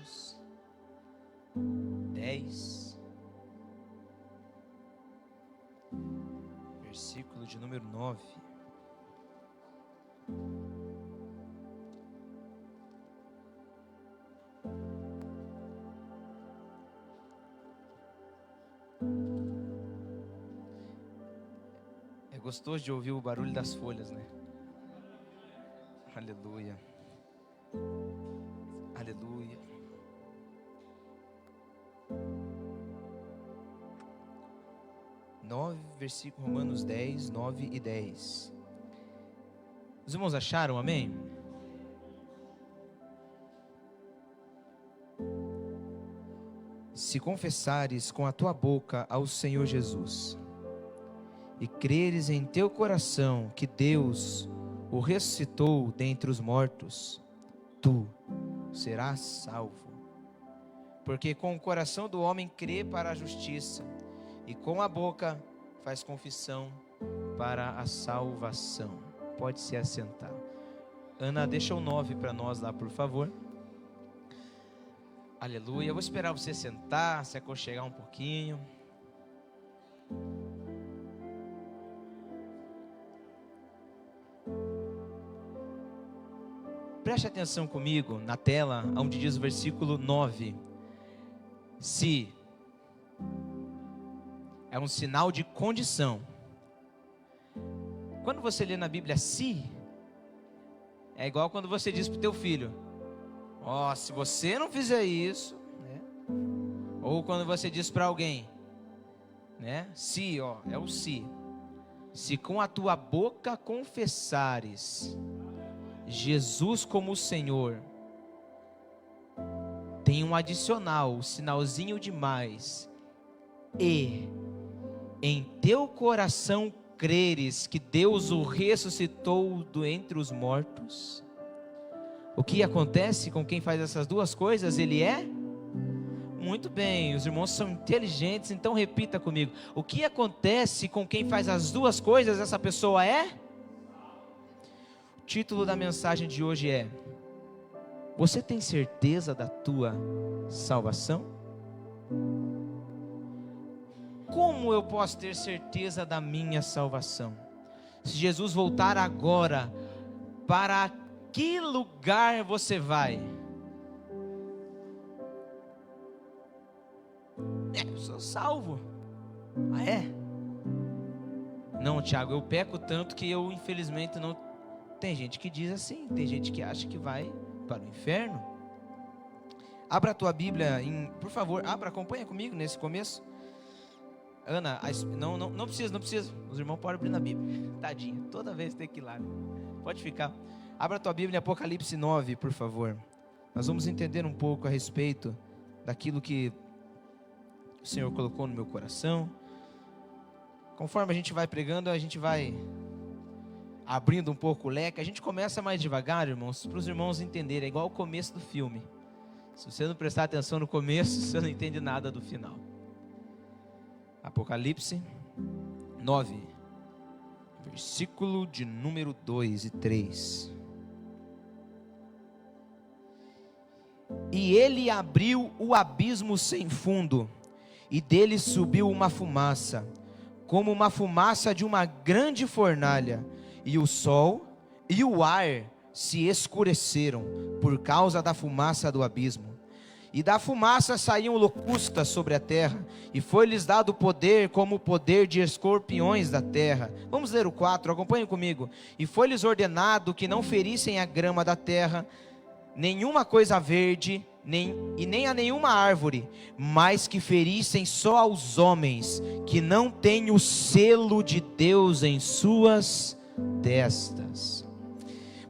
Romanos 10, versículo de número 9. É gostoso de ouvir o barulho das folhas, né? Aleluia. Aleluia. Romanos 10, 9 e 10. Os irmãos acharam, amém? Se confessares com a tua boca ao Senhor Jesus e creres em teu coração que Deus o ressuscitou dentre os mortos, tu serás salvo. Porque com o coração do homem crê para a justiça, e com a boca faz confissão para a salvação. Pode se assentar. Ana, deixa o 9 para nós lá, por favor. Aleluia. Eu vou esperar você sentar, se aconchegar um pouquinho. Preste atenção comigo na tela, onde diz o versículo 9. Se é um sinal de condição. Quando você lê na Bíblia se, é igual quando você diz para o teu filho: ó, se você não fizer isso, né? Ou quando você diz para alguém, né? Se, ó, é o se. Se com a tua boca confessares Jesus como o Senhor, tem um adicional, um sinalzinho de mais, e em teu coração creres que Deus o ressuscitou entre os mortos. O que acontece com quem faz essas duas coisas? Ele é? Muito bem, os irmãos são inteligentes, então repita comigo. O que acontece com quem faz as duas coisas? Essa pessoa é? O título da mensagem de hoje é: você tem certeza da tua salvação? Como eu posso ter certeza da minha salvação? Se Jesus voltar agora, para que lugar você vai? Eu sou salvo. Ah, é? Não, Tiago, eu peco tanto que eu infelizmente não... Tem gente que diz assim, tem gente que acha que vai para o inferno. Abra a tua Bíblia, por favor, acompanha comigo nesse começo. Ana, não precisa, os irmãos podem abrir na Bíblia. Tadinha, toda vez tem que ir lá, né? Pode ficar. Abra a tua Bíblia em Apocalipse 9, por favor. Nós vamos entender um pouco a respeito daquilo que o Senhor colocou no meu coração. Conforme a gente vai pregando, a gente vai abrindo um pouco o leque. A gente começa mais devagar, irmãos, para os irmãos entenderem. É igual o começo do filme. Se você não prestar atenção no começo, você não entende nada do final. Apocalipse 9, versículo de número 2 e 3. E ele abriu o abismo sem fundo, e dele subiu uma fumaça, como uma fumaça de uma grande fornalha, e o sol e o ar se escureceram por causa da fumaça do abismo. E da fumaça saíam locustas sobre a terra, e foi-lhes dado poder como o poder de escorpiões da terra. Vamos ler o 4, acompanhem comigo. E foi-lhes ordenado que não ferissem a grama da terra, nenhuma coisa verde, nem a nenhuma árvore, mas que ferissem só aos homens que não têm o selo de Deus em suas testas.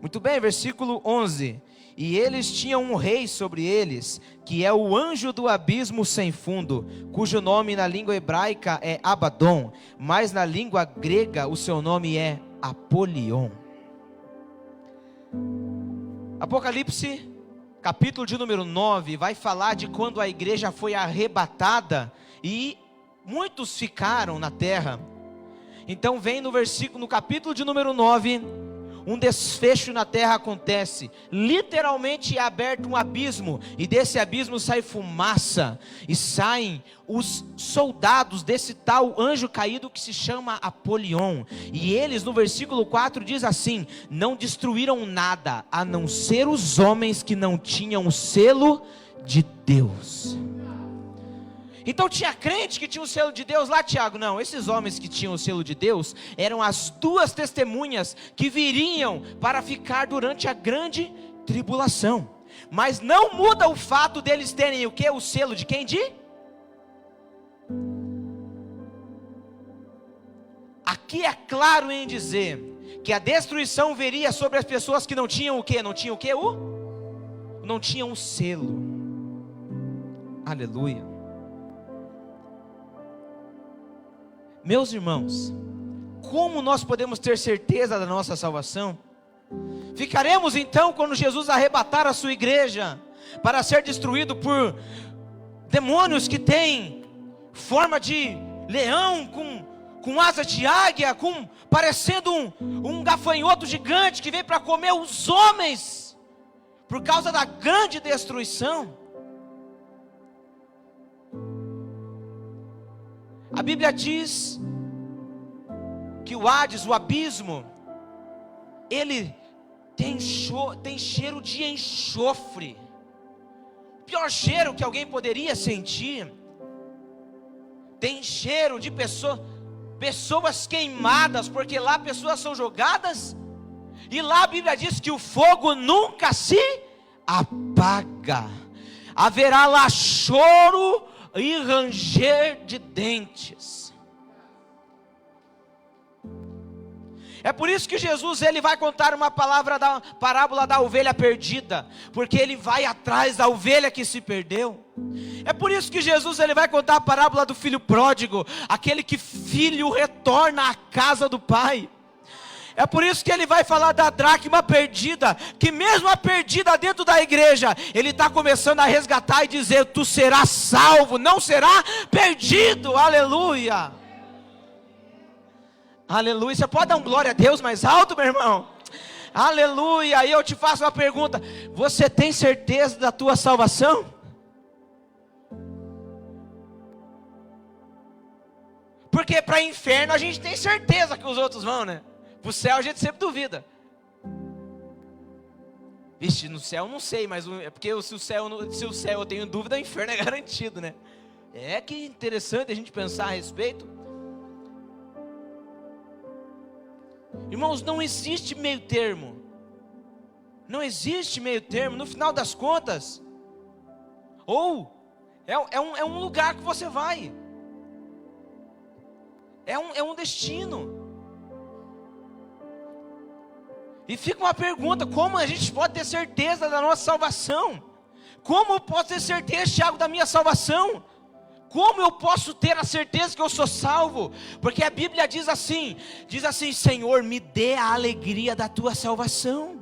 Muito bem, versículo 11. E eles tinham um rei sobre eles, que é o anjo do abismo sem fundo, cujo nome na língua hebraica é Abaddon, mas na língua grega o seu nome é Apolion. Apocalipse, capítulo de número 9, vai falar de quando a igreja foi arrebatada e muitos ficaram na terra. Então vem no capítulo de número 9, um desfecho na terra acontece. Literalmente é aberto um abismo, e desse abismo sai fumaça, e saem os soldados desse tal anjo caído que se chama Apolion. E eles, no versículo 4, diz assim: não destruíram nada, a não ser os homens que não tinham o selo de Deus. Então tinha crente que tinha o selo de Deus lá, Tiago? Não, esses homens que tinham o selo de Deus eram as duas testemunhas que viriam para ficar durante a grande tribulação. Mas não muda o fato deles terem o quê? O selo de quem? Aqui é claro em dizer que a destruição viria sobre as pessoas que não tinham o quê? Não tinham o quê? Não tinham o selo. Aleluia. Meus irmãos, como nós podemos ter certeza da nossa salvação? Ficaremos então quando Jesus arrebatar a sua igreja para ser destruído por demônios que têm forma de leão, com asa de águia, parecendo um gafanhoto gigante que vem para comer os homens, por causa da grande destruição? A Bíblia diz que o Hades, o abismo, ele tem cheiro de enxofre. O pior cheiro que alguém poderia sentir. Tem cheiro de pessoas queimadas, porque lá pessoas são jogadas, e lá a Bíblia diz que o fogo nunca se apaga. Haverá lá choro e ranger de dentes. É por isso que Jesus ele vai contar uma parábola da ovelha perdida, porque ele vai atrás da ovelha que se perdeu. É por isso que Jesus ele vai contar a parábola do filho pródigo, aquele que filho retorna à casa do pai. É por isso que ele vai falar da dracma perdida, que mesmo a perdida dentro da igreja, ele está começando a resgatar e dizer: tu serás salvo, não será perdido. Aleluia. Aleluia. Você pode dar um glória a Deus mais alto, meu irmão? Aleluia. E eu te faço uma pergunta: você tem certeza da tua salvação? Porque para o inferno a gente tem certeza que os outros vão, né? Para o céu a gente sempre duvida. Vixe, no céu não sei, mas é porque se o céu eu tenho dúvida, o inferno é garantido, né? É que interessante a gente pensar a respeito. Irmãos, não existe meio termo. Não existe meio termo. No final das contas, ou é um lugar que você vai. É um destino. E fica uma pergunta: como a gente pode ter certeza da nossa salvação? Como eu posso ter certeza, Tiago, da minha salvação? Como eu posso ter a certeza que eu sou salvo? Porque a Bíblia diz assim: Senhor, me dê a alegria da tua salvação.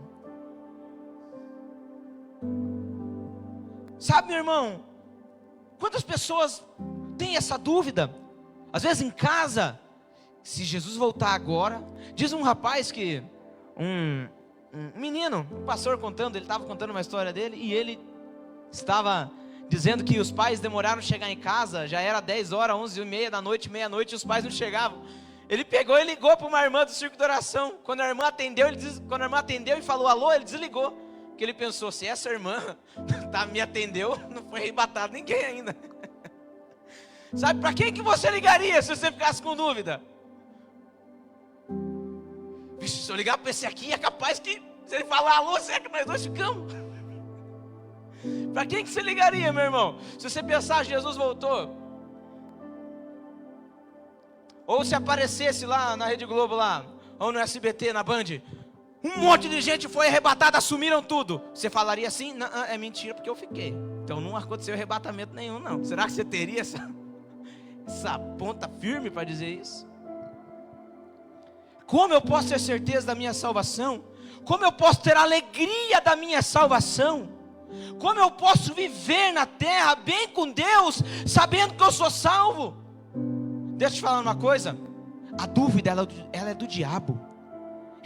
Sabe, meu irmão, quantas pessoas têm essa dúvida? Às vezes em casa, se Jesus voltar agora, diz um rapaz que um menino, um pastor contando, ele estava contando uma história dele, e ele estava dizendo que os pais demoraram a chegar em casa, já era 10 horas, 11h30 da noite, meia-noite, e os pais não chegavam. Ele pegou e ligou para uma irmã do Circo de Oração. Quando a irmã atendeu, e falou alô, ele desligou, porque ele pensou: se essa irmã me atendeu, não foi arrebatado ninguém ainda. Sabe, para quem que você ligaria se você ficasse com dúvida? Vixe, se eu ligar para esse aqui, é capaz que, se ele falar alô, será que nós dois ficamos? Para quem que você ligaria, meu irmão? Se você pensar, Jesus voltou. Ou se aparecesse lá na Rede Globo, lá, ou no SBT, na Band, um monte de gente foi arrebatada, assumiram tudo. Você falaria assim? Não, é mentira, porque eu fiquei. Então não aconteceu arrebatamento nenhum, não. Será que você teria essa ponta firme para dizer isso? Como eu posso ter certeza da minha salvação? Como eu posso ter alegria da minha salvação? Como eu posso viver na terra bem com Deus, sabendo que eu sou salvo? Deixa eu te falar uma coisa: a dúvida ela é do diabo.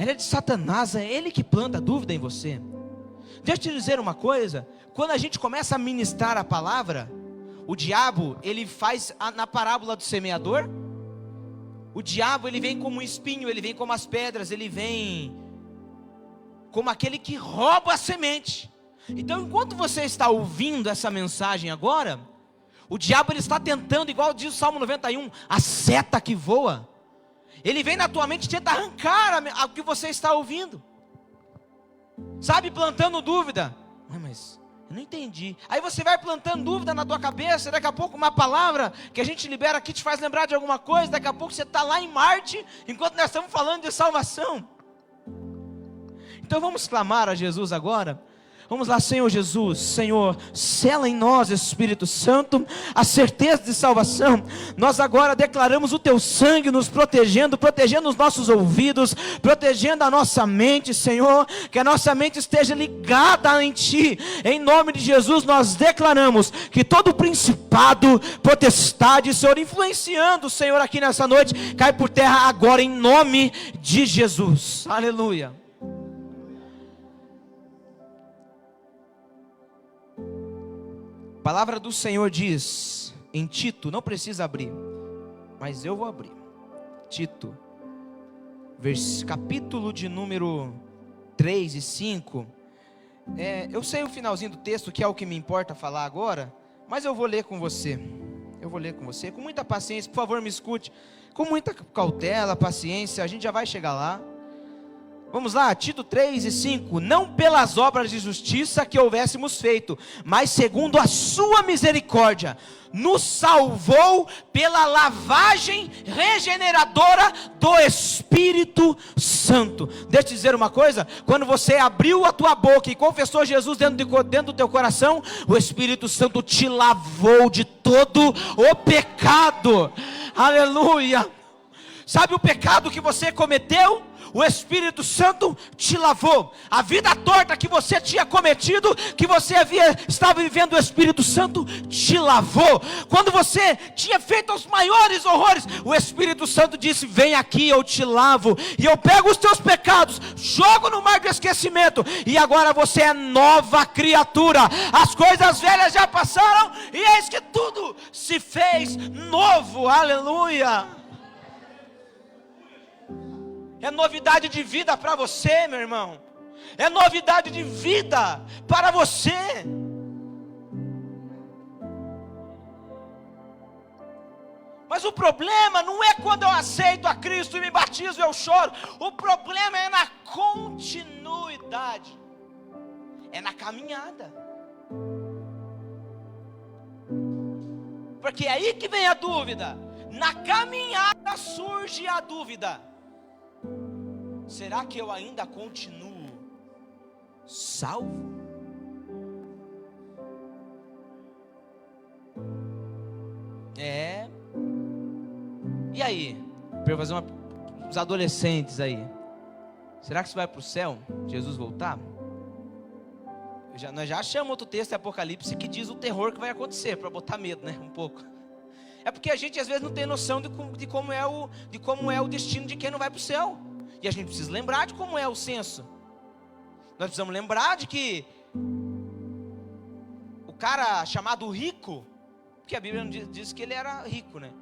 ela é de Satanás, é ele que planta a dúvida em você. Deixa eu te dizer uma coisa, quando a gente começa a ministrar a palavra, o diabo, ele faz, na parábola do semeador, o diabo, ele vem como um espinho, ele vem como as pedras, ele vem como aquele que rouba a semente. Então, enquanto você está ouvindo essa mensagem agora, o diabo, ele está tentando, igual diz o Salmo 91, a seta que voa, ele vem na tua mente e tenta arrancar o que você está ouvindo, sabe, plantando dúvida. Mas eu não entendi. Aí você vai plantando dúvida na tua cabeça, daqui a pouco uma palavra que a gente libera aqui te faz lembrar de alguma coisa, daqui a pouco você está lá em Marte, enquanto nós estamos falando de salvação. Então vamos clamar a Jesus agora. Vamos lá, Senhor Jesus, Senhor, sela em nós, Espírito Santo, a certeza de salvação. Nós agora declaramos o Teu sangue nos protegendo, protegendo os nossos ouvidos, protegendo a nossa mente, Senhor, que a nossa mente esteja ligada em Ti. Em nome de Jesus nós declaramos que todo principado, potestade, Senhor, influenciando o Senhor aqui nessa noite, cai por terra agora em nome de Jesus. Aleluia. A palavra do Senhor diz em Tito, não precisa abrir, mas eu vou abrir. Tito, capítulo de número 3 e 5. Eu sei o finalzinho do texto, que é o que me importa falar agora, mas eu vou ler com você. Com muita paciência, por favor, me escute. Com muita cautela, paciência, a gente já vai chegar lá. Vamos lá, Tito 3 e 5. Não pelas obras de justiça que houvéssemos feito, mas segundo a sua misericórdia, nos salvou pela lavagem regeneradora do Espírito Santo. Deixa eu te dizer uma coisa, quando você abriu a tua boca e confessou Jesus dentro do teu coração, o Espírito Santo te lavou de todo o pecado. Aleluia. Sabe o pecado que você cometeu? O Espírito Santo te lavou. A vida torta que você tinha cometido, que você estava vivendo, o Espírito Santo te lavou. Quando você tinha feito os maiores horrores, o Espírito Santo disse: vem aqui, eu te lavo, e eu pego os teus pecados, jogo no mar do esquecimento, e agora você é nova criatura. As coisas velhas já passaram, e eis que tudo se fez novo. Aleluia. É novidade de vida para você, meu irmão. É novidade de vida para você. Mas o problema não é quando eu aceito a Cristo e me batizo e eu choro. O problema é na continuidade. É na caminhada. Porque é aí que vem a dúvida. Na caminhada surge a dúvida. Será que eu ainda continuo salvo? E aí? Para fazer os adolescentes aí. Será que você vai para o céu? Jesus voltar? Nós já achamos outro texto de Apocalipse que diz o terror que vai acontecer, para botar medo, né? Um pouco. É porque a gente às vezes não tem noção de como é o destino de quem não vai para o céu. E a gente precisa lembrar de como é o censo. Nós precisamos lembrar de que o cara chamado rico, porque a Bíblia diz que ele era rico, né?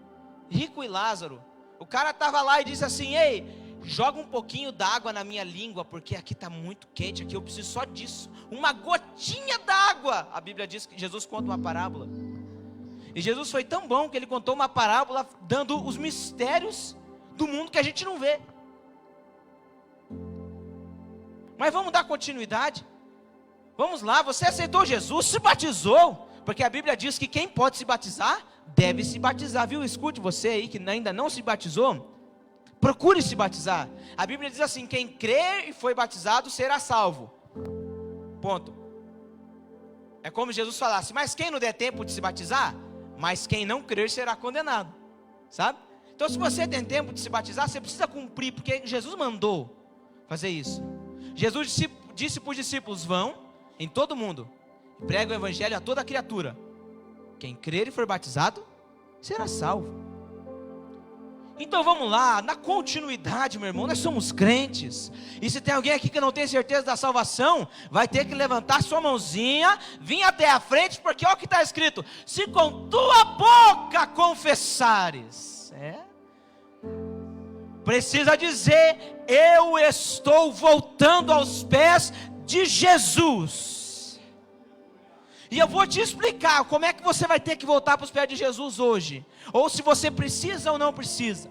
Rico e Lázaro. O cara estava lá e disse assim: ei, joga um pouquinho d'água na minha língua, porque aqui está muito quente, aqui eu preciso só disso. Uma gotinha d'água. A Bíblia diz que Jesus conta uma parábola. E Jesus foi tão bom que ele contou uma parábola dando os mistérios do mundo que a gente não vê. Mas vamos dar continuidade. Vamos lá, você aceitou Jesus, se batizou, porque a Bíblia diz que quem pode se batizar, deve se batizar, viu? Escute, você aí que ainda não se batizou, procure se batizar. A Bíblia diz assim: quem crer e foi batizado será salvo. Ponto. É como Jesus falasse: mas quem não der tempo de se batizar, mas quem não crer será condenado. Sabe? Então se você tem tempo de se batizar, você precisa cumprir, porque Jesus mandou fazer isso. Jesus disse para os discípulos: vão em todo mundo, pregue o evangelho a toda criatura. Quem crer e for batizado será salvo. Então vamos lá, na continuidade, meu irmão, nós somos crentes. E se tem alguém aqui que não tem certeza da salvação, vai ter que levantar sua mãozinha, vir até a frente, porque olha o que está escrito: se com tua boca confessares, precisa dizer: eu estou voltando aos pés de Jesus. E eu vou te explicar como é que você vai ter que voltar para os pés de Jesus hoje, ou se você precisa ou não precisa.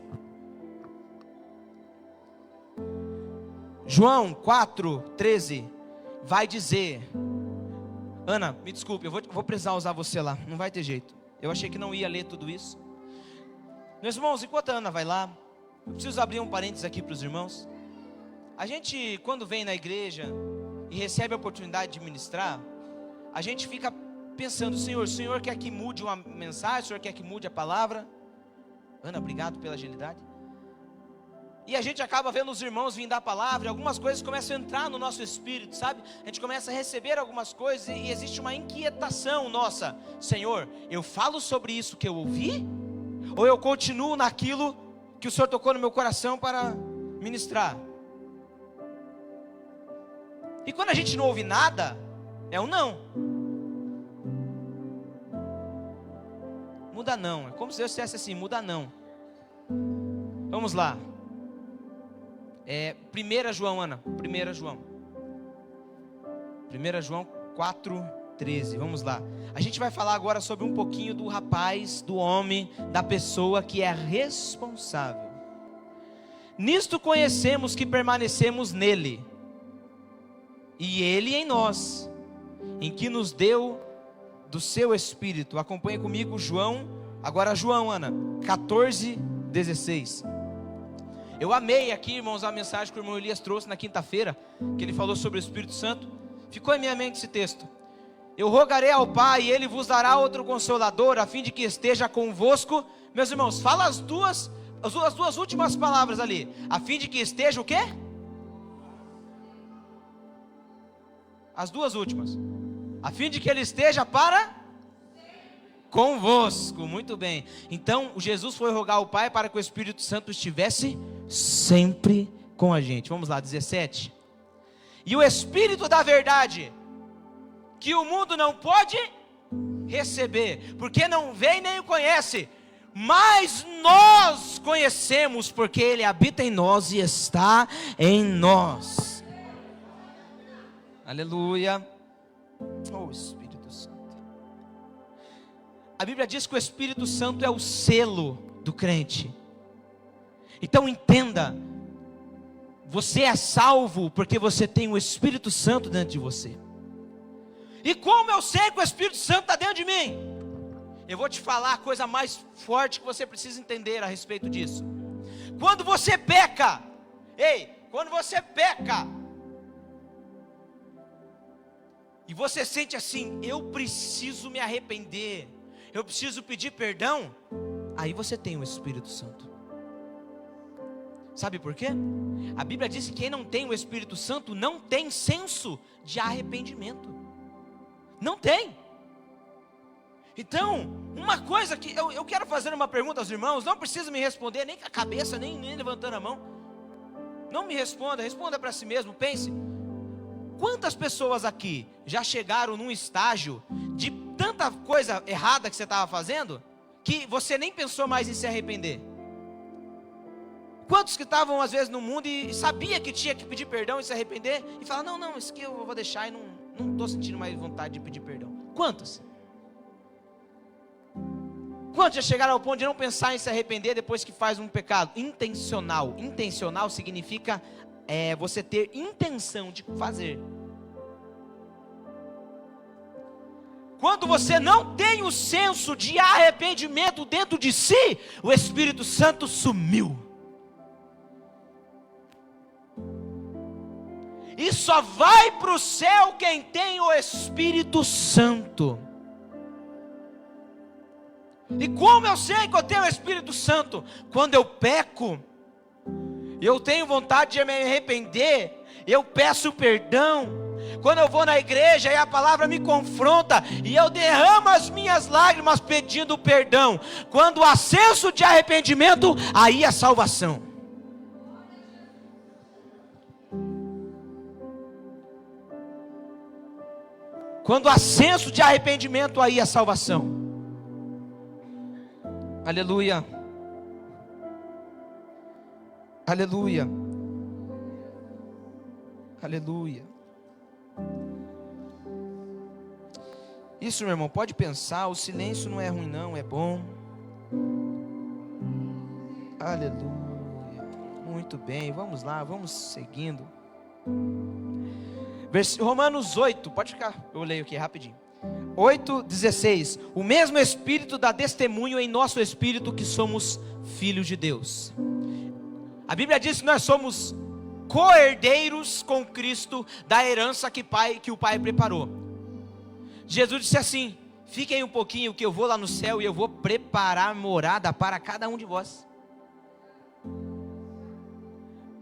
João 4:13 vai dizer, Ana, me desculpe, eu vou precisar usar você lá, não vai ter jeito. Eu achei que não ia ler tudo isso. Meus irmãos, enquanto a Ana vai lá, eu preciso abrir um parênteses aqui para os irmãos. A gente, quando vem na igreja e recebe a oportunidade de ministrar, a gente fica pensando: o Senhor quer que mude uma mensagem, o Senhor quer que mude a palavra. Ana, obrigado pela agilidade. E a gente acaba vendo os irmãos vindo dar a palavra, e algumas coisas começam a entrar no nosso espírito, sabe? A gente começa a receber algumas coisas, e existe uma inquietação nossa: Senhor, eu falo sobre isso que eu ouvi? Ou eu continuo naquilo que o Senhor tocou no meu coração para ministrar? E quando a gente não ouve nada, é um não. Muda não. É como se Deus dissesse assim: muda não. Vamos lá. 1 João, Ana. 1 João 4:13. Vamos lá. A gente vai falar agora sobre um pouquinho do rapaz, do homem, da pessoa que é responsável. Nisto conhecemos que permanecemos nele, e ele em nós, em que nos deu do seu Espírito. Acompanhe comigo João, Ana, 14:16. Eu amei aqui, irmãos, a mensagem que o irmão Elias trouxe na quinta-feira, que ele falou sobre o Espírito Santo. Ficou em minha mente esse texto: eu rogarei ao Pai, e Ele vos dará outro Consolador, a fim de que esteja convosco. Meus irmãos, fala as duas últimas palavras ali: a fim de que esteja o quê? As duas últimas: a fim de que Ele esteja para convosco. Muito bem. Então Jesus foi rogar ao Pai para que o Espírito Santo estivesse sempre com a gente. Vamos lá, 17. E o Espírito da verdade, que o mundo não pode receber, porque não vê nem o conhece, mas nós conhecemos, porque Ele habita em nós e está em nós. Aleluia. Oh, Espírito Santo. A Bíblia diz que o Espírito Santo é o selo do crente. Então entenda: você é salvo porque você tem o Espírito Santo dentro de você. E como eu sei que o Espírito Santo está dentro de mim? Eu vou te falar a coisa mais forte que você precisa entender a respeito disso. Quando você peca, e você sente assim: eu preciso me arrepender, eu preciso pedir perdão, aí você tem o Espírito Santo. Sabe por quê? A Bíblia diz que quem não tem o Espírito Santo não tem senso de arrependimento. Não tem. Então, uma coisa que eu quero fazer uma pergunta aos irmãos, não precisa me responder nem com a cabeça, nem levantando a mão. Não me responda, responda para si mesmo, pense: quantas pessoas aqui já chegaram num estágio de tanta coisa errada que você estava fazendo, que você nem pensou mais em se arrepender? Quantos que estavam às vezes no mundo e sabia que tinha que pedir perdão e se arrepender, e fala: não, isso aqui eu vou deixar, e não estou sentindo mais vontade de pedir perdão? Quantos? Quantos já chegaram ao ponto de não pensar em se arrepender depois que faz um pecado? Intencional. Intencional significa você ter intenção de fazer. Quando você não tem o senso de arrependimento dentro de si, o Espírito Santo sumiu. E só vai para o céu quem tem o Espírito Santo. E como eu sei que eu tenho o Espírito Santo? Quando eu peco, eu tenho vontade de me arrepender, eu peço perdão, Quando eu vou na igreja e a palavra me confronta e eu derramo as minhas lágrimas pedindo perdão, quando há senso de arrependimento, aí é salvação. Quando há senso de arrependimento, aí é salvação. Aleluia. Aleluia. Aleluia. Isso, meu irmão, pode pensar, o silêncio não é ruim não, é bom. Aleluia. Muito bem, vamos lá, vamos seguindo. Romanos 8, pode ficar, eu leio aqui rapidinho. 8:16. O mesmo Espírito dá testemunho em nosso espírito que somos filhos de Deus. A Bíblia diz que nós somos co-herdeiros com Cristo da herança que o Pai preparou. Jesus disse assim: fiquem um pouquinho que eu vou lá no céu e eu vou preparar morada para cada um de vós.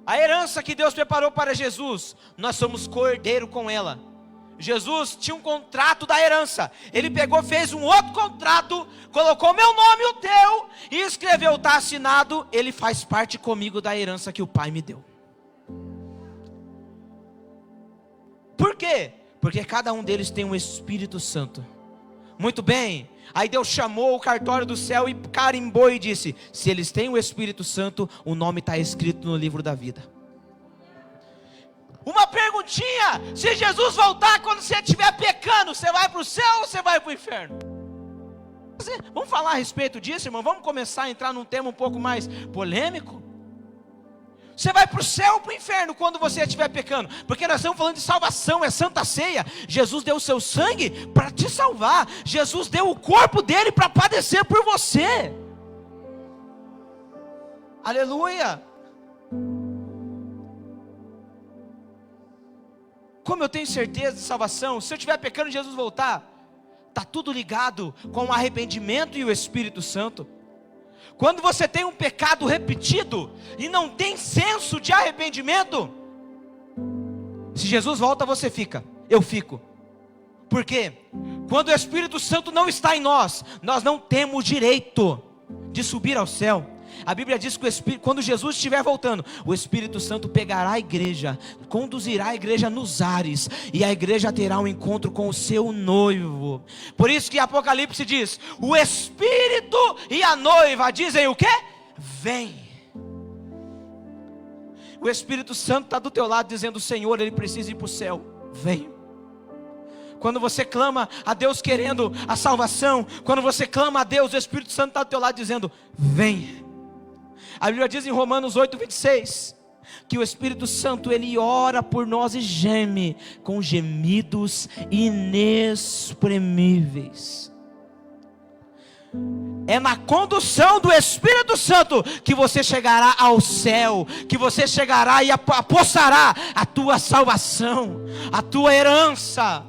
A herança que Deus preparou para Jesus, nós somos co-herdeiro com ela. Jesus tinha um contrato da herança. Ele pegou, fez um outro contrato, colocou meu nome e o teu, e escreveu, está assinado, ele faz parte comigo da herança que o Pai me deu. Por quê? Porque cada um deles tem um Espírito Santo. Muito bem. Aí Deus chamou o cartório do céu e carimbou e disse: se eles têm o Espírito Santo, o nome está escrito no livro da vida. Uma perguntinha: se Jesus voltar quando você estiver pecando, você vai para o céu ou você vai para o inferno? Vamos falar a respeito disso, irmão? Vamos começar a entrar num tema um pouco mais polêmico? Você vai para o céu ou para o inferno quando você estiver pecando? Porque nós estamos falando de salvação, é santa ceia. Jesus deu o seu sangue para te salvar. Jesus deu o corpo dele para padecer por você. Aleluia. Como eu tenho certeza de salvação, se eu estiver pecando e Jesus voltar, está tudo ligado com o arrependimento e o Espírito Santo. Quando você tem um pecado repetido e não tem senso de arrependimento, se Jesus volta, você fica, eu fico. Por quê? Quando o Espírito Santo não está em nós, nós não temos direito de subir ao céu. A Bíblia diz que quando Jesus estiver voltando, o Espírito Santo pegará a igreja, conduzirá a igreja nos ares, e a igreja terá um encontro com o seu noivo. Por isso que Apocalipse diz: o Espírito e a noiva dizem o quê? Vem. O Espírito Santo está do teu lado dizendo: Senhor, ele precisa ir para o céu, vem. Quando você clama a Deus querendo a salvação, quando você clama a Deus, o Espírito Santo está do teu lado dizendo: vem. A Bíblia diz em Romanos 8:26 que o Espírito Santo, ele ora por nós e geme com gemidos inexprimíveis. É na condução do Espírito Santo que você chegará ao céu, que você chegará e apossará a tua salvação, a tua herança.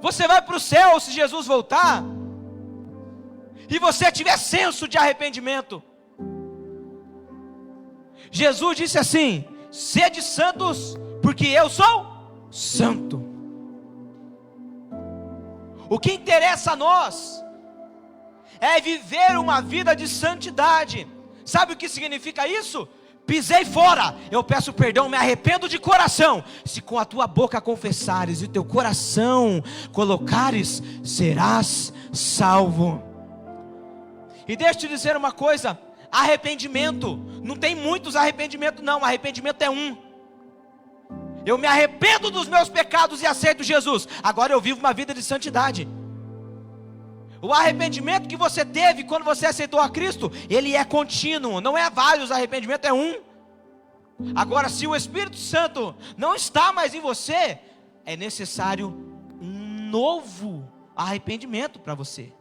Você vai para o céu se Jesus voltar, e você tiver senso de arrependimento. Jesus disse assim: sede santos, porque eu sou santo. O que interessa a nós é viver uma vida de santidade. Sabe o que significa isso? Pisei fora, eu peço perdão, me arrependo de coração. Se com a tua boca confessares e o teu coração colocares, serás salvo. E deixa eu te dizer uma coisa: arrependimento, não tem muitos arrependimentos não, arrependimento é um. Eu me arrependo dos meus pecados e aceito Jesus, agora eu vivo uma vida de santidade. O arrependimento que você teve quando você aceitou a Cristo, ele é contínuo, não é vários arrependimentos, é um. Agora, se o Espírito Santo não está mais em você, é necessário um novo arrependimento para você.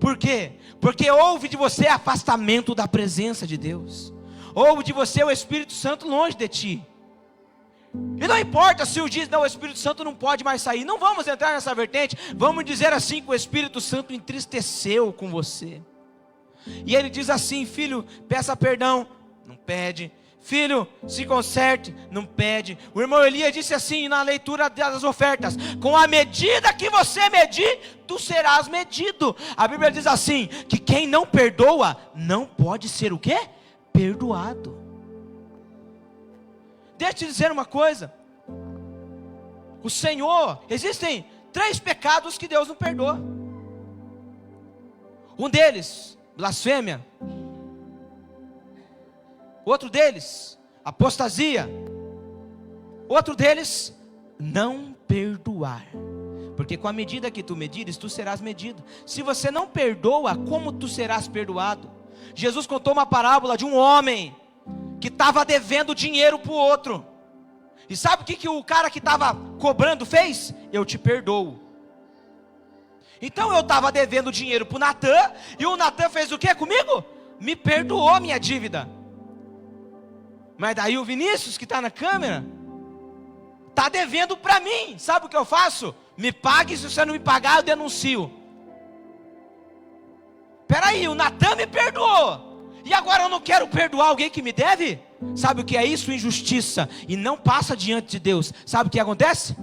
Por quê? Porque houve de você afastamento da presença de Deus, houve de você o Espírito Santo longe de ti. E não importa se o diz, não, o Espírito Santo não pode mais sair, não vamos entrar nessa vertente. Vamos dizer assim, que o Espírito Santo entristeceu com você, e ele diz assim: filho, peça perdão. Não pede. filho, se conserte, não pede. O irmão Elias disse assim na leitura das ofertas: com a medida que você medir, tu serás medido. A Bíblia diz assim, que quem não perdoa, não pode ser o quê? Perdoado. Deixa eu te dizer uma coisa. O Senhor, existem 3 pecados que Deus não perdoa. Um deles, blasfêmia. Outro deles, apostasia. Outro deles, não perdoar. Porque com a medida que tu medires, tu serás medido. Se você não perdoa, como tu serás perdoado? Jesus contou uma parábola de um homem que estava devendo dinheiro para o outro. E sabe o que o cara que estava cobrando fez? Eu te perdoo. Então eu estava devendo dinheiro para o Natan, e o Natan fez o que comigo? Me perdoou minha dívida. Mas daí o Vinícius, que está na câmera, está devendo para mim. Sabe o que eu faço? Me pague, se você não me pagar eu denuncio. Espera aí, o Natan me perdoou, e agora eu não quero perdoar alguém que me deve? Sabe o que é isso? Injustiça. E não passa diante de Deus. Sabe o que acontece?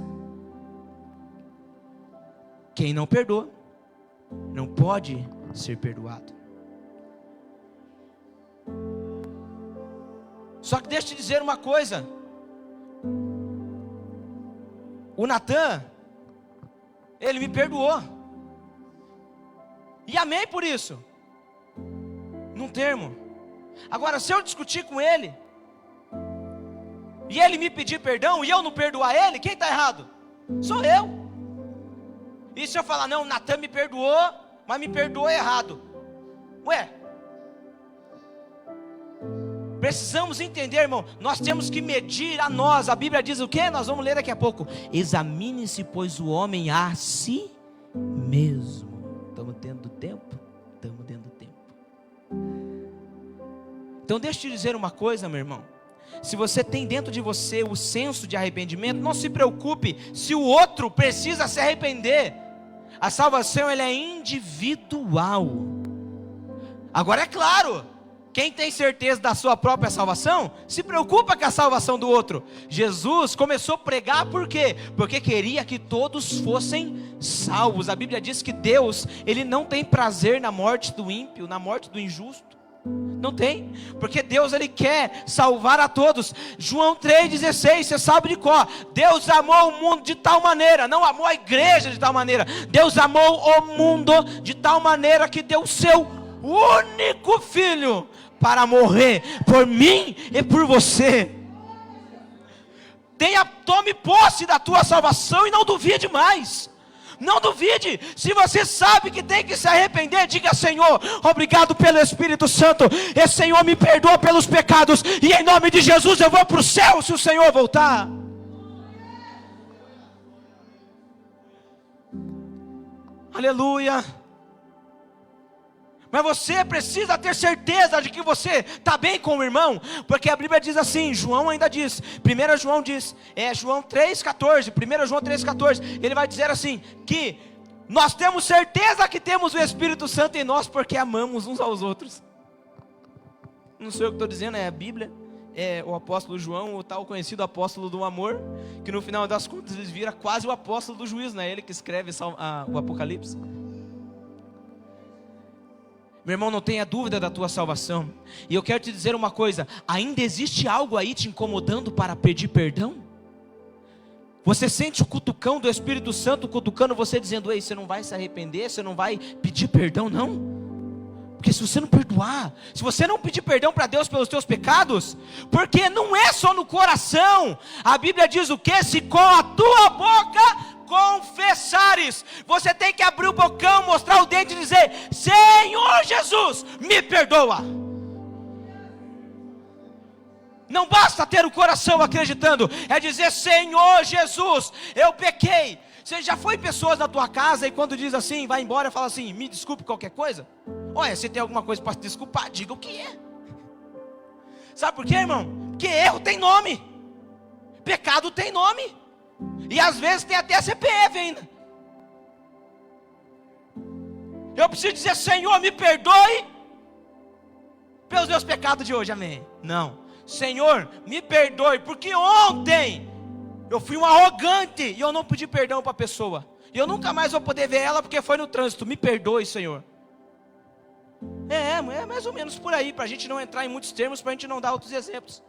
Quem não perdoa, não pode ser perdoado. Só que deixa eu te dizer uma coisa. O Natan, ele me perdoou. E amei por isso. Num termo. Agora, se eu discutir com ele, e ele me pedir perdão, e eu não perdoar ele, quem está errado? Sou eu. E se eu falar, não, o Natan me perdoou, mas me perdoou errado. Ué, precisamos entender, irmão, nós temos que medir a nós. A Bíblia diz o quê? Nós vamos ler daqui a pouco. Examine-se, pois, o homem a si mesmo. Estamos dentro do tempo? Estamos dentro do tempo. Então deixa eu te dizer uma coisa, meu irmão. Se você tem dentro de você o senso de arrependimento, não se preocupe se o outro precisa se arrepender. A salvação, ela é individual. Agora é claro, quem tem certeza da sua própria salvação, se preocupa com a salvação do outro. Jesus começou a pregar por quê? Porque queria que todos fossem salvos. A Bíblia diz que Deus, Ele não tem prazer na morte do ímpio, na morte do injusto. Não tem, porque Deus, Ele quer salvar a todos. João 3,16, você sabe de cor. Deus amou o mundo de tal maneira, não amou a igreja de tal maneira. Deus amou o mundo de tal maneira que deu o seu único filho para morrer por mim e por você. Tome posse da tua salvação e não duvide mais. Não duvide. Se você sabe que tem que se arrepender, diga: Senhor, obrigado pelo Espírito Santo. E Senhor, me perdoa pelos pecados, e em nome de Jesus eu vou para o céu se o Senhor voltar. Aleluia. Mas você precisa ter certeza de que você está bem com o irmão, porque a Bíblia diz assim, João ainda diz, 1 João diz, João 3,14, 1 João 3,14, ele vai dizer assim, que nós temos certeza que temos o Espírito Santo em nós, porque amamos uns aos outros. Não sou eu que estou dizendo, é a Bíblia, é o apóstolo João, o tal conhecido apóstolo do amor, que no final das contas ele vira quase o apóstolo do juízo, né? Ele que escreve o Apocalipse. Meu irmão, não tenha dúvida da tua salvação. E eu quero te dizer uma coisa: ainda existe algo aí te incomodando para pedir perdão? Você sente o cutucão do Espírito Santo cutucando você, dizendo: ei, você não vai se arrepender, você não vai pedir perdão, não? Porque se você não perdoar, se você não pedir perdão para Deus pelos teus pecados, porque não é só no coração. A Bíblia diz o que? Se com a tua boca confessares, você tem que abrir o bocão, mostrar o dente e dizer: Senhor Jesus, me perdoa. Não basta ter o coração acreditando, é dizer: Senhor Jesus, eu pequei. Você já foi pessoas na tua casa e quando diz assim, vai embora, fala assim: me desculpe qualquer coisa? Olha, se tem alguma coisa para te desculpar, diga o que é. Sabe por quê, irmão? Porque erro tem nome, pecado tem nome, e às vezes tem até CPF ainda. Eu preciso dizer: Senhor, me perdoe pelos meus pecados de hoje, amém? Não. Senhor, me perdoe, porque ontem eu fui um arrogante e eu não pedi perdão para a pessoa. E eu nunca mais vou poder ver ela porque foi no trânsito. Me perdoe, Senhor. É mais ou menos por aí, para a gente não entrar em muitos termos, para a gente não dar outros exemplos.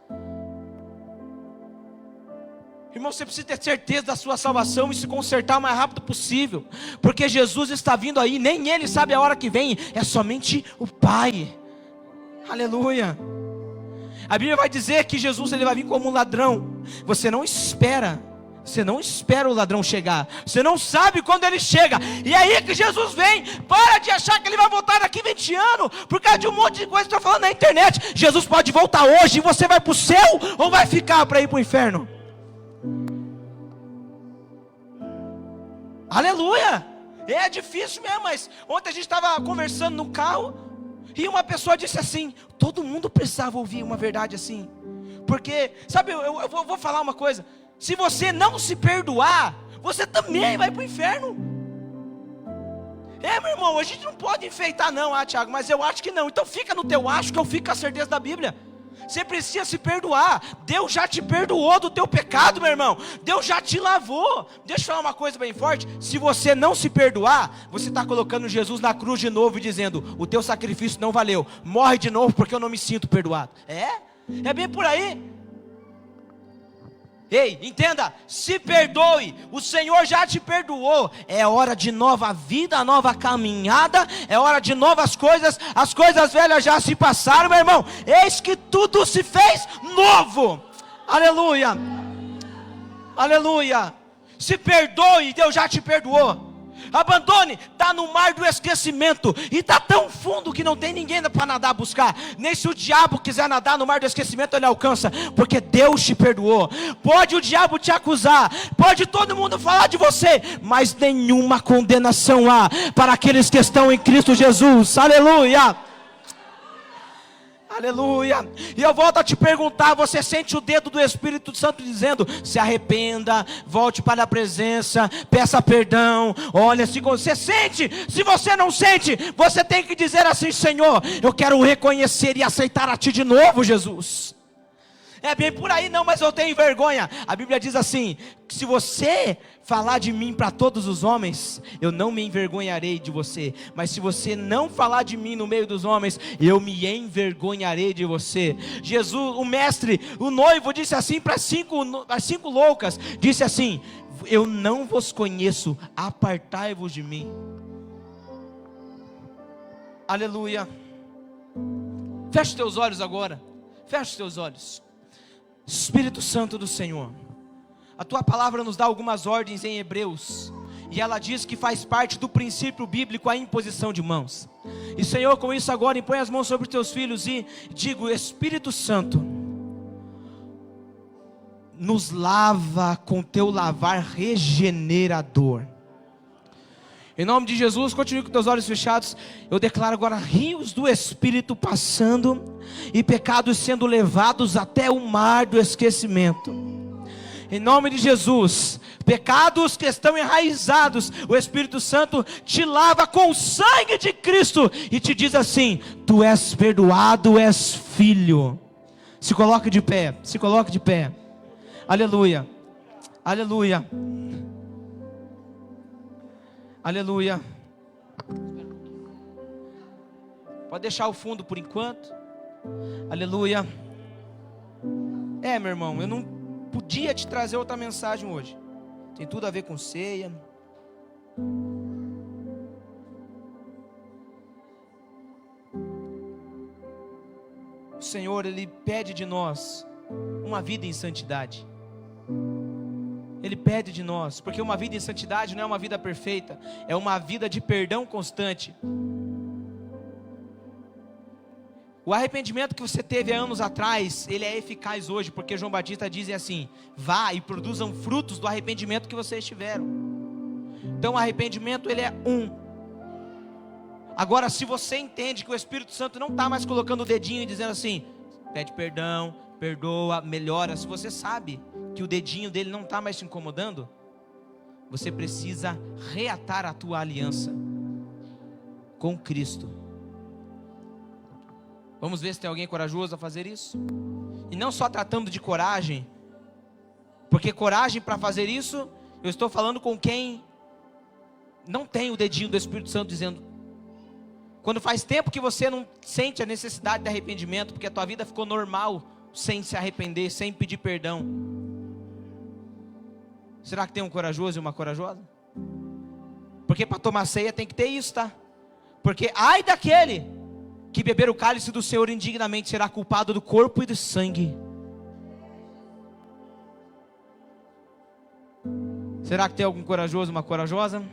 Irmão, você precisa ter certeza da sua salvação e se consertar o mais rápido possível, porque Jesus está vindo aí, nem Ele sabe a hora que vem, é somente o Pai. Aleluia. A Bíblia vai dizer que Jesus ele vai vir como um ladrão. Você não espera o ladrão chegar, você não sabe quando ele chega, e é aí que Jesus vem. Para de achar que ele vai voltar daqui 20 anos, por causa de um monte de coisa que está falando na internet. Jesus pode voltar hoje, e você vai para o céu, ou vai ficar para ir para o inferno? Aleluia. É difícil mesmo, mas ontem a gente estava conversando no carro, e uma pessoa disse assim: todo mundo precisava ouvir uma verdade assim, porque, sabe, eu vou falar uma coisa: se você não se perdoar, você também vai para o inferno. Meu irmão, a gente não pode enfeitar não, Tiago, mas eu acho que não. Então fica no teu acho, que eu fico com a certeza da Bíblia. Você precisa se perdoar. Deus já te perdoou do teu pecado, meu irmão. Deus já te lavou. Deixa eu falar uma coisa bem forte: se você não se perdoar, você está colocando Jesus na cruz de novo e dizendo: o teu sacrifício não valeu, morre de novo porque eu não me sinto perdoado. É bem por aí. Ei, entenda, se perdoe, o Senhor já te perdoou. É hora de nova vida, nova caminhada, é hora de novas coisas. As coisas velhas já se passaram, meu irmão, eis que tudo se fez novo. Aleluia, aleluia. Se perdoe, Deus já te perdoou. Abandone, está no mar do esquecimento, e está tão fundo que não tem ninguém para nadar buscar. Nem se o diabo quiser nadar no mar do esquecimento, ele alcança, porque Deus te perdoou. Pode o diabo te acusar, pode todo mundo falar de você, mas nenhuma condenação há para aqueles que estão em Cristo Jesus. Aleluia, aleluia. E eu volto a te perguntar: você sente o dedo do Espírito Santo dizendo: se arrependa, volte para a presença, peça perdão? Olha, se você sente, se você não sente, você tem que dizer assim: Senhor, eu quero reconhecer e aceitar a Ti de novo, Jesus. É bem por aí não, mas eu tenho vergonha. A Bíblia diz assim: se você falar de mim para todos os homens, eu não me envergonharei de você. Mas se você não falar de mim no meio dos homens, eu me envergonharei de você. Jesus, o mestre, o noivo, disse assim para as cinco loucas, disse assim: eu não vos conheço, apartai-vos de mim. Aleluia. Feche os teus olhos agora. Feche os teus olhos. Espírito Santo do Senhor, a Tua palavra nos dá algumas ordens em Hebreus, e ela diz que faz parte do princípio bíblico a imposição de mãos. E Senhor, com isso agora, impõe as mãos sobre os Teus filhos e digo: Espírito Santo, nos lava com Teu lavar regenerador. Em nome de Jesus, continue com teus olhos fechados. Eu declaro agora rios do Espírito passando e pecados sendo levados até o mar do esquecimento. Em nome de Jesus, pecados que estão enraizados, o Espírito Santo te lava com o sangue de Cristo e te diz assim: tu és perdoado, és filho. Se coloque de pé, se coloque de pé. Aleluia, aleluia. Aleluia. Pode deixar o fundo por enquanto. Aleluia. Meu irmão, eu não podia te trazer outra mensagem hoje. Tem tudo a ver com ceia. O Senhor, Ele pede de nós uma vida em santidade. Ele pede de nós, porque uma vida em santidade não é uma vida perfeita, é uma vida de perdão constante. O arrependimento que você teve há anos atrás, ele é eficaz hoje, porque João Batista diz assim: vá e produzam frutos do arrependimento que vocês tiveram. Então o arrependimento, ele é Agora, se você entende que o Espírito Santo não está mais colocando o dedinho e dizendo assim: pede perdão, perdoa, melhora. Se você sabe que o dedinho dele não está mais te incomodando, você precisa reatar a tua aliança com Cristo. Vamos ver se tem alguém corajoso a fazer isso. E não só tratando de coragem, porque coragem para fazer isso, eu estou falando com quem não tem o dedinho do Espírito Santo dizendo. Quando faz tempo que você não sente a necessidade de arrependimento, porque a tua vida ficou normal, sem se arrepender, sem pedir perdão. Será que tem um corajoso e uma corajosa? Porque para tomar ceia tem que ter isso, tá? Porque ai daquele que beber o cálice do Senhor indignamente será culpado do corpo e do sangue. Será que tem algum corajoso, uma corajosa?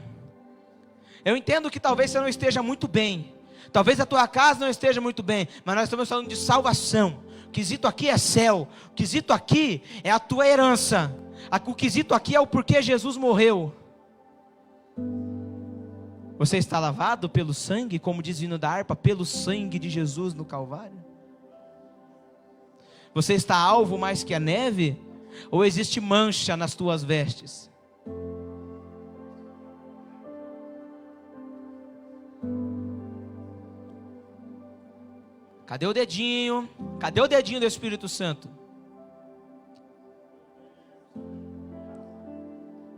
Eu entendo que talvez você não esteja muito bem, talvez a tua casa não esteja muito bem, mas nós estamos falando de salvação. O quesito aqui é céu, o quesito aqui é a tua herança, o quesito aqui é o porquê Jesus morreu. Você está lavado pelo sangue, como diz o hino da harpa, pelo sangue de Jesus no Calvário? Você está alvo mais que a neve? Ou existe mancha nas tuas vestes? Cadê o dedinho? Cadê o dedinho do Espírito Santo?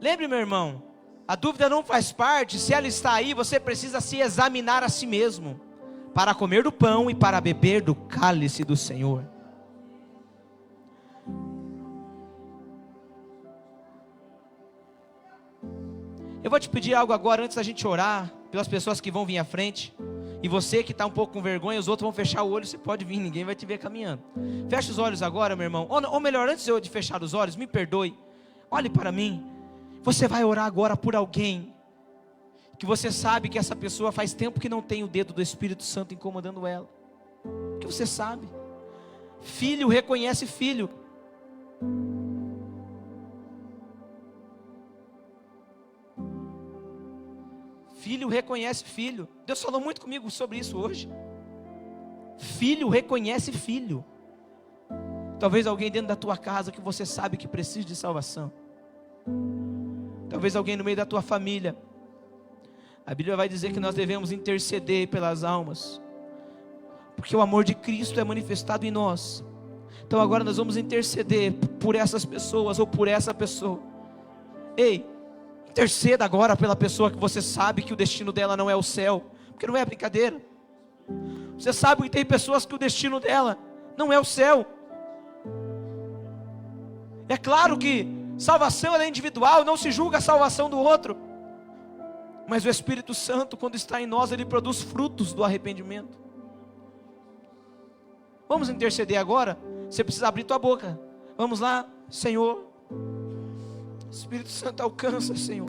Lembre, meu irmão, a dúvida não faz parte. Se ela está aí, você precisa se examinar a si mesmo, para comer do pão e para beber do cálice do Senhor. Eu vou te pedir algo agora, antes da gente orar, pelas pessoas que vão vir à frente. E você que está um pouco com vergonha, os outros vão fechar o olho, você pode vir, ninguém vai te ver caminhando. Feche os olhos agora, meu irmão. Ou melhor, antes de fechar os olhos, me perdoe. Olhe para mim. Você vai orar agora por alguém que você sabe que essa pessoa faz tempo que não tem o dedo do Espírito Santo incomodando ela. Que você sabe. Filho reconhece filho. Filho reconhece filho. Deus falou muito comigo sobre isso hoje. Filho reconhece filho. Talvez alguém dentro da tua casa que você sabe que precisa de salvação. Talvez alguém no meio da tua família. A Bíblia vai dizer que nós devemos interceder pelas almas, porque o amor de Cristo é manifestado em nós. Então agora nós vamos interceder por essas pessoas ou por essa pessoa. Ei, interceda agora pela pessoa que você sabe que o destino dela não é o céu, porque não é brincadeira. Você sabe que tem pessoas que o destino dela não é o céu. É claro que salvação ela é individual, não se julga a salvação do outro. Mas o Espírito Santo, quando está em nós, ele produz frutos do arrependimento. Vamos interceder agora? Você precisa abrir tua boca. Vamos lá, Senhor. Espírito Santo, alcança, Senhor.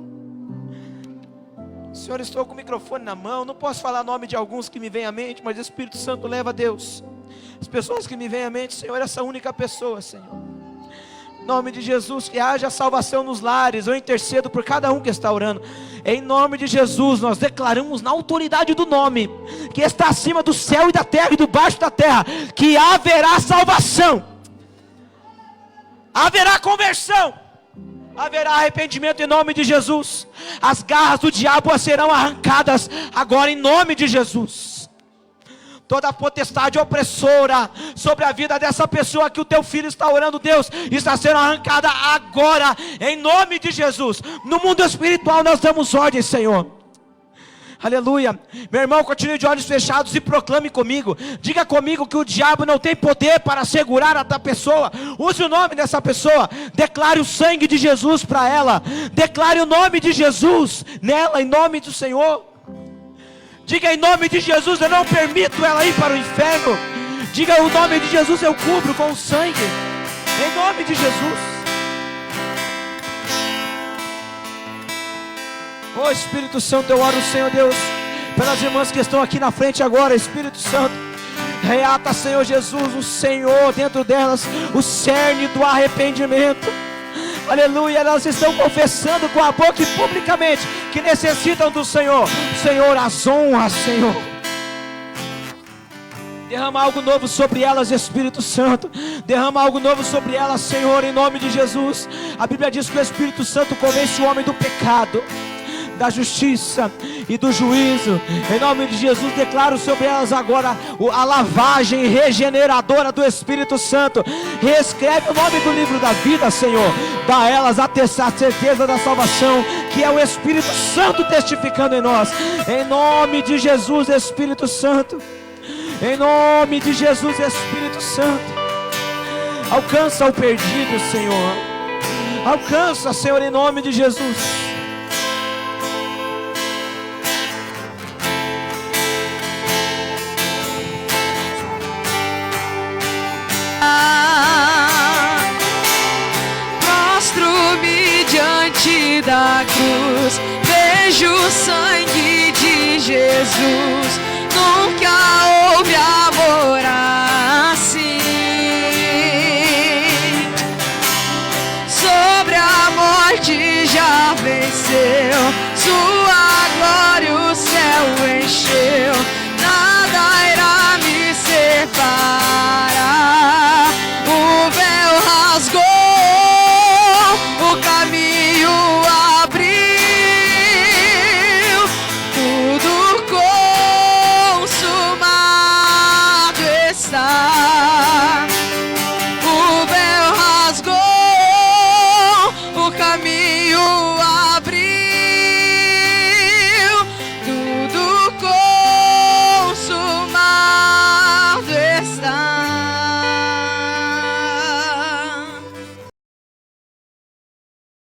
Senhor, estou com o microfone na mão, não posso falar o nome de alguns que me vêm à mente, mas o Espírito Santo leva a Deus. As pessoas que me vêm à mente, Senhor, essa única pessoa, Senhor. Em nome de Jesus, que haja salvação nos lares. Eu intercedo por cada um que está orando. Em nome de Jesus, nós declaramos na autoridade do nome, que está acima do céu e da terra e do baixo da terra, que haverá salvação, haverá conversão, haverá arrependimento em nome de Jesus. As garras do diabo serão arrancadas agora em nome de Jesus. Toda a potestade opressora sobre a vida dessa pessoa que o teu filho está orando, Deus, está sendo arrancada agora em nome de Jesus. No mundo espiritual nós damos ordem, Senhor. Aleluia. Meu irmão, continue de olhos fechados e proclame comigo. Diga comigo que o diabo não tem poder para segurar a tua pessoa. Use o nome dessa pessoa. Declare o sangue de Jesus para ela. Declare o nome de Jesus nela, em nome do Senhor. Diga em nome de Jesus, eu não permito ela ir para o inferno. Diga o nome de Jesus, eu cubro com o sangue. Em nome de Jesus. Oh Espírito Santo, eu oro, Senhor Deus, pelas irmãs que estão aqui na frente agora. Espírito Santo, reata, Senhor Jesus, o Senhor dentro delas, o cerne do arrependimento. Aleluia, elas estão confessando com a boca e publicamente que necessitam do Senhor. Senhor, as honras, Senhor. Derrama algo novo sobre elas, Espírito Santo. Derrama algo novo sobre elas, Senhor, em nome de Jesus. A Bíblia diz que o Espírito Santo convence o homem do pecado, da justiça e do juízo. Em nome de Jesus, declaro sobre elas agora a lavagem regeneradora do Espírito Santo. Reescreve o nome do livro da vida, Senhor. Dá a elas a certeza da salvação, que é o Espírito Santo testificando em nós. Em nome de Jesus, Espírito Santo. Em nome de Jesus, Espírito Santo. Alcança o perdido, Senhor. Alcança, Senhor, em nome de Jesus. Prostro-me diante da cruz, vejo o sangue de Jesus. Nunca houve amor assim. Sobre a morte já venceu.